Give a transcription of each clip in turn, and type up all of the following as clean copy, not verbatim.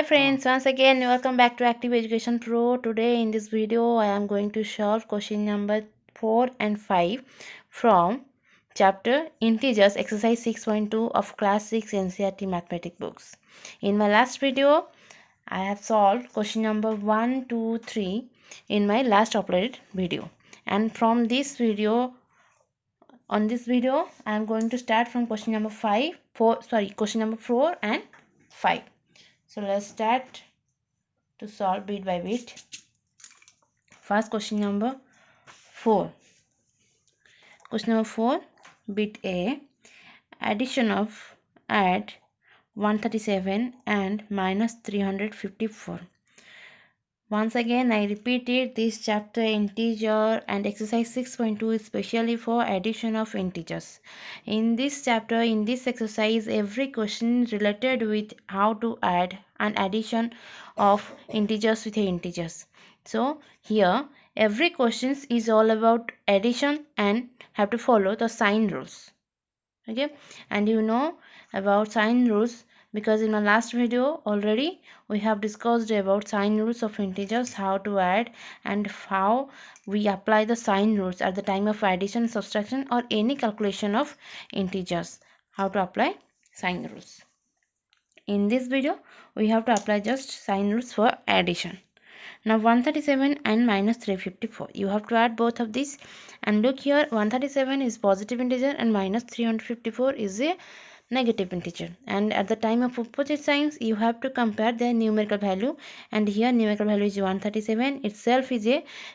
friends, once again welcome back to Active Education Pro. Today in this video I am going to solve question number 4 and 5 from chapter Integers exercise 6.2 of class 6 NCERT mathematics books. In my last video I have solved question number 1, 2, 3 in my last uploaded video, and from this video I am going to start from question number 4 and 5. So let's start to solve bit by bit. First, question number 4. Question number 4, bit A, addition of add 137 and minus 354. Once again I repeated, this chapter integer and exercise 6.2 is specially for addition of integers. In this chapter, in this exercise, every question related with how to add an addition of integers with integers. So here every question is all about addition and have to follow the sign rules. Okay, and you know about sign rules because in my last video already we have discussed about sign rules of integers, how to add and how we apply the sign rules at the time of addition, subtraction or any calculation of integers, how to apply sign rules. In this video we have to apply just sign rules for addition. Now 137 and minus 354, you have to add both of these, and look here, 137 is positive integer and minus 354 is a negative integer, and at the time of opposite signs you have to compare their numerical value, and here numerical value is 137 itself is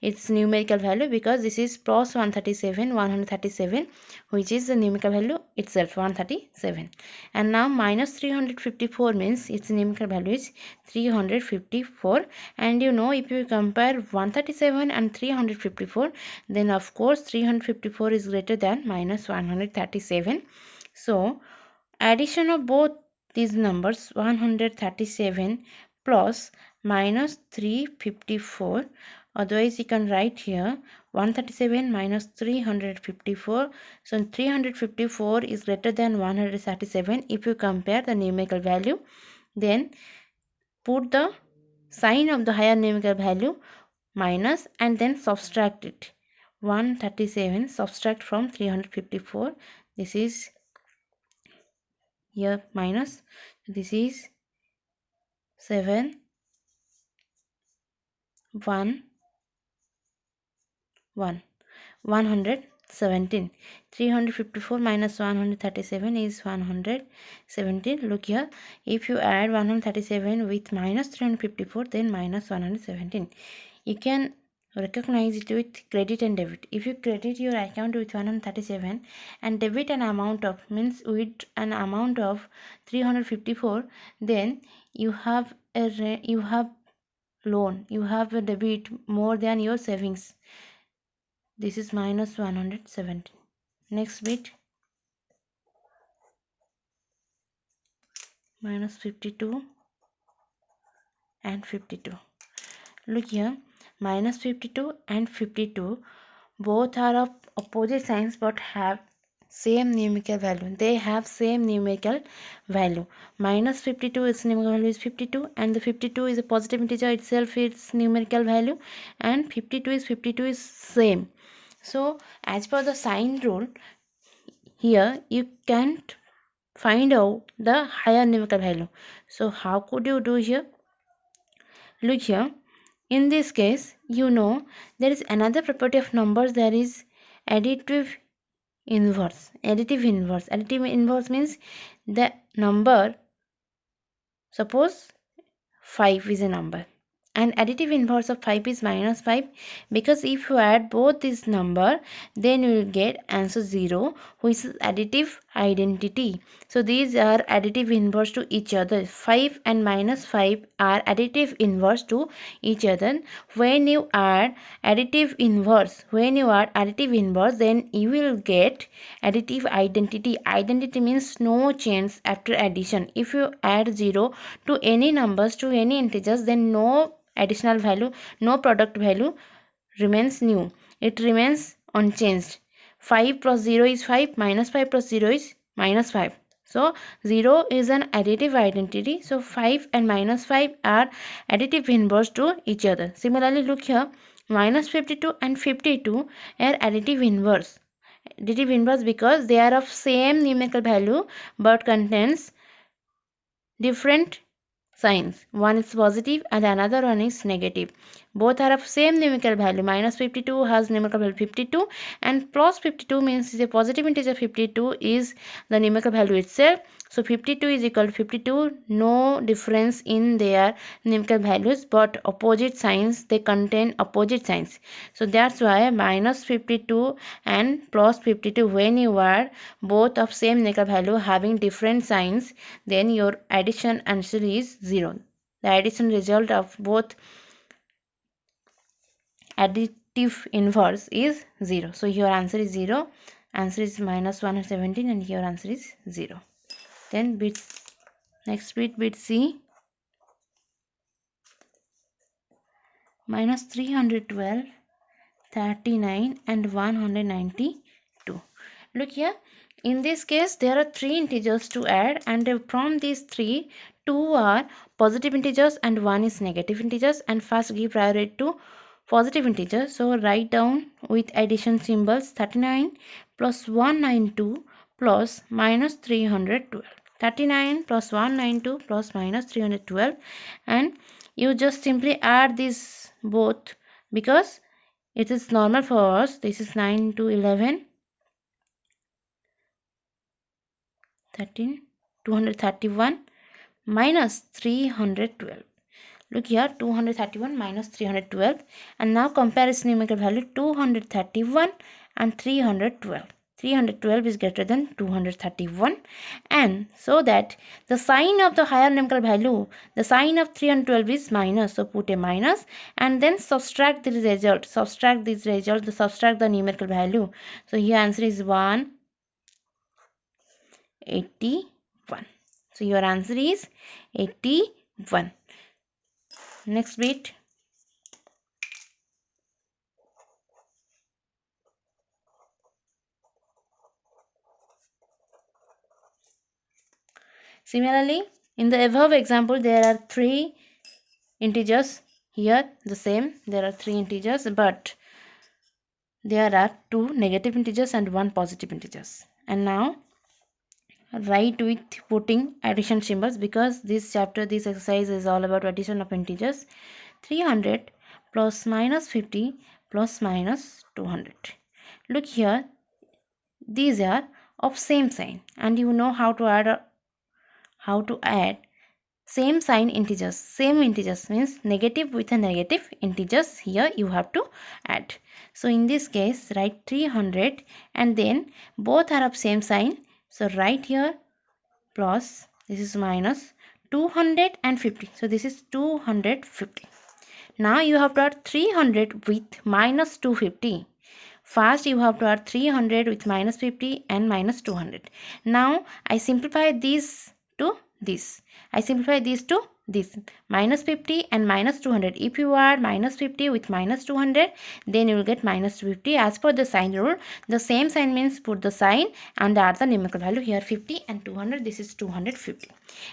its numerical value because this is plus 137 which is the numerical value itself 137, and now minus 354 means its numerical value is 354, and you know if you compare 137 and 354 then of course 354 is greater than minus 137. So addition of both these numbers 137 plus minus 354, otherwise you can write here 137 minus 354. So 354 is greater than 137 if you compare the numerical value, then put the sign of the higher numerical value minus and then subtract it. 137 subtract from 354, this is here minus, this is 7 1 1 117. 354 minus 137 is 117. Look here, if you add 137 with minus 354 then minus 117, you can recognize it with credit and debit. If you credit your account with 137 and debit an amount of means with an amount of 354, then you have loan, you have a debit more than your savings. This is minus 117. Next bit, minus 52 and 52. Look here, minus 52 and 52 both are of opposite signs but have same numerical value. They have same numerical value. Minus 52 its numerical value is 52, and the 52 is a positive integer itself, its numerical value, and 52 is same. So as per the sign rule, here you can't find out the higher numerical value. So how could you do here? Look here, in this case you know there is another property of numbers, there is additive inverse. Additive inverse means the number, suppose 5 is a number and additive inverse of 5 is minus 5, because if you add both this number then you will get answer 0, which is additive identity. So these are additive inverse to each other. 5 and minus 5 are additive inverse to each other. When you add additive inverse, then you will get additive identity. Identity means no change after addition. If you add 0 to any numbers, to any integers, then no additional value, no product value remains new, it remains unchanged. 5 plus 0 is 5, minus 5 plus 0 is minus 5. So 0 is an additive identity. So 5 and minus 5 are additive inverse to each other. Similarly, look here, minus 52 and 52 are additive inverse. Additive inverse because they are of same numerical value but contains different signs. One is positive and another one is negative. Both are of same numerical value. Minus 52 has numerical value 52 and plus 52 means is a positive integer. 52 is the numerical value itself. So 52 is equal to 52. No difference in their numerical values but opposite signs. They contain opposite signs. So that's why minus 52 and plus 52, when you are both of same numerical value having different signs, then your addition answer is 0. The addition result of both additive inverse is 0. So your answer is 0. Answer is minus 117 and your answer is 0. Then next bit C, minus 312, 39 and 192. Look here, in this case there are three integers to add, and from these three, two are positive integers and one is negative integers, and first give priority to positive integers. So write down with addition symbols 39 plus 192 plus minus 312. 39 plus 192 plus minus 312, and you just simply add these both because it is normal for us. This is 9 to 11, 13, 231 minus 312. Look here, 231 minus 312, and now compare its numerical value 231 and 312. 312 is greater than 231, and so that the sign of the higher numerical value, the sign of 312 is minus, so put a minus and then subtract the result. Subtract this result, subtract the numerical value. So here answer is 181. So your answer is 81. Next bit. Similarly, in the above example, there are three integers. Here the same, there are three integers, but there are two negative integers and one positive integers. And now write with putting addition symbols, because this exercise is all about addition of integers. 300 plus minus 50 plus minus 200. Look here, these are of same sign, and you know how to add same sign integers. Same integers means negative with a negative integers here you have to add. So in this case write 300 and then both are of same sign. So write here plus, this is minus 250. So this is 250. Now you have to add 300 with minus 250. First you have to add 300 with minus 50 and minus 200. Now I simplify this to this. I simplify this to this. Minus 50 and minus 200. If you add minus 50 with minus 200, then you will get minus 250. As per the sign rule, the same sign means put the sign and add the numerical value. Here 50 and 200. This is 250.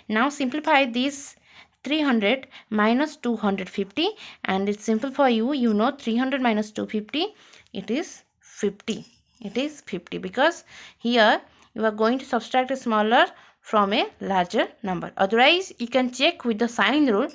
Now simplify this 300 minus 250, and it's simple for you. You know 300 minus 250, it is 50. It is 50 because here you are going to subtract a smaller from a larger number. Otherwise you can check with the sign rule.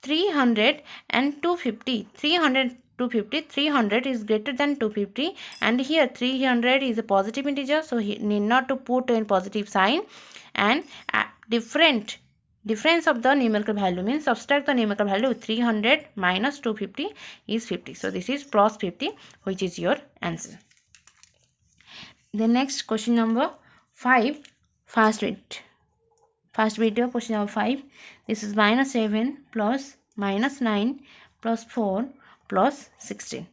300 and 250, 300 250, 300 is greater than 250, and here 300 is a positive integer, so he need not to put in positive sign, and difference of the numerical value means subtract the numerical value. 300 minus 250 is 50. So this is plus 50, which is your answer. The next question number 5, first video, question number 5. This is minus 7 plus minus 9 plus 4 plus 16.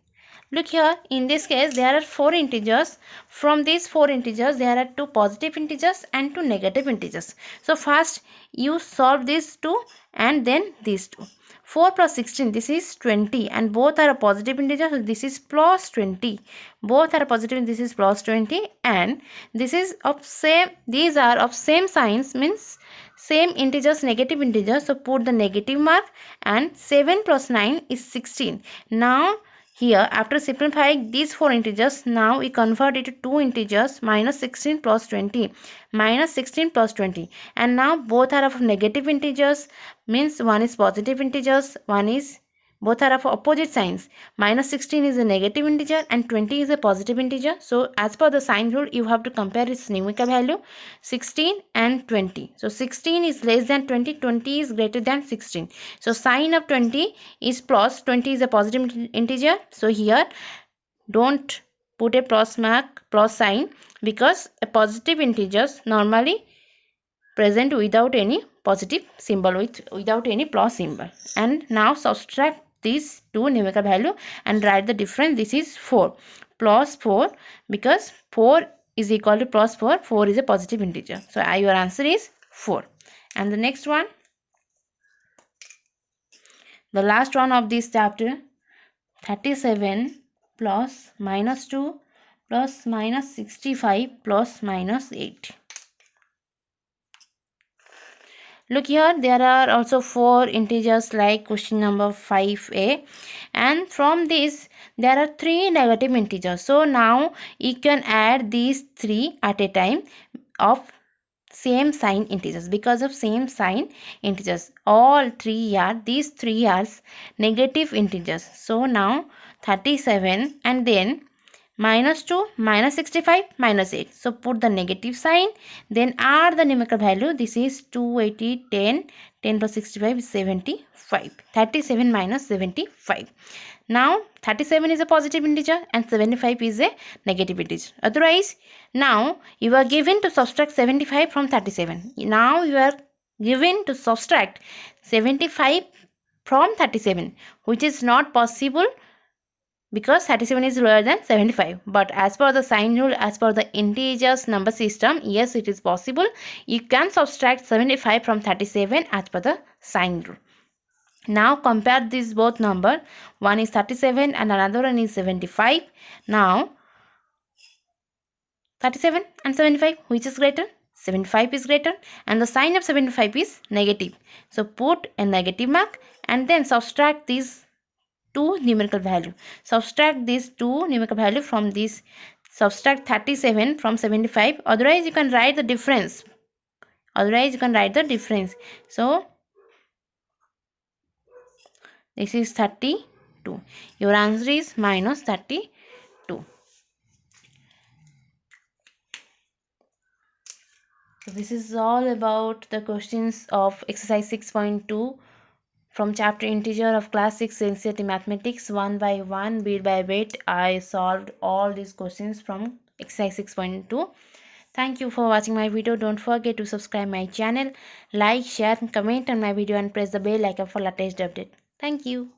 Look here, in this case there are 4 integers. From these 4 integers there are 2 positive integers and 2 negative integers. So first you solve these 2 and then these 2. 4 plus 16, this is 20, and both are a positive integer, so this is plus 20. Both are positive, this is plus 20, and this is of same, these are of same signs, means same integers, negative integers, so put the negative mark, and 7 plus 9 is 16. Now here, after simplifying these 4 integers, now we convert it to 2 integers, minus 16 plus 20, minus 16 plus 20, and now both are of negative integers, means one is positive integers, one is, both are of opposite signs. Minus 16 is a negative integer and 20 is a positive integer. So as per the sign rule, you have to compare its numerical value, 16 and 20. So 16 is less than 20, 20 is greater than 16. So sign of 20 is plus, 20 is a positive integer. So here don't put a plus mark, plus sign, because a positive integers normally present without any positive symbol, without any plus symbol. And now subtract these two numerical value and write the difference. This is 4 plus 4, because 4 is equal to plus 4, 4 is a positive integer, so your answer is 4. And the next one, the last one of this chapter, 37 plus minus 2 plus minus 65 plus minus 8. Look here, there are also 4 integers like question number 5a, and from this there are 3 negative integers. So now you can add these 3 at a time of same sign integers, because of same sign integers. All 3 are, these 3 are negative integers. So now 37 and then minus 2, minus 65, minus 8. So put the negative sign, then add the numerical value. This is 280, 10, 10 plus 65 is 75. 37 minus 75. Now 37 is a positive integer and 75 is a negative integer. Otherwise, now you are given to subtract 75 from 37. Now you are given to subtract 75 from 37, which is not possible, because 37 is lower than 75. But as per the sign rule, as per the integers number system, yes, it is possible. You can subtract 75 from 37 as per the sign rule. Now compare these both number. One is 37 and another one is 75. Now 37 and 75, which is greater? 75 is greater, and the sign of 75 is negative. So put a negative mark and then subtract these two numerical value. Subtract these two numerical value from this. Subtract 37 from 75. Otherwise, you can write the difference. So this is 32. Your answer is minus 32. So this is all about the questions of exercise 6.2 from chapter integer of class 6 NCERT mathematics. One by one, bit by bit, I solved all these questions from exercise 6.2. Thank you for watching my video. Don't forget to subscribe my channel, like, share and comment on my video, and press the bell icon for latest update. Thank you.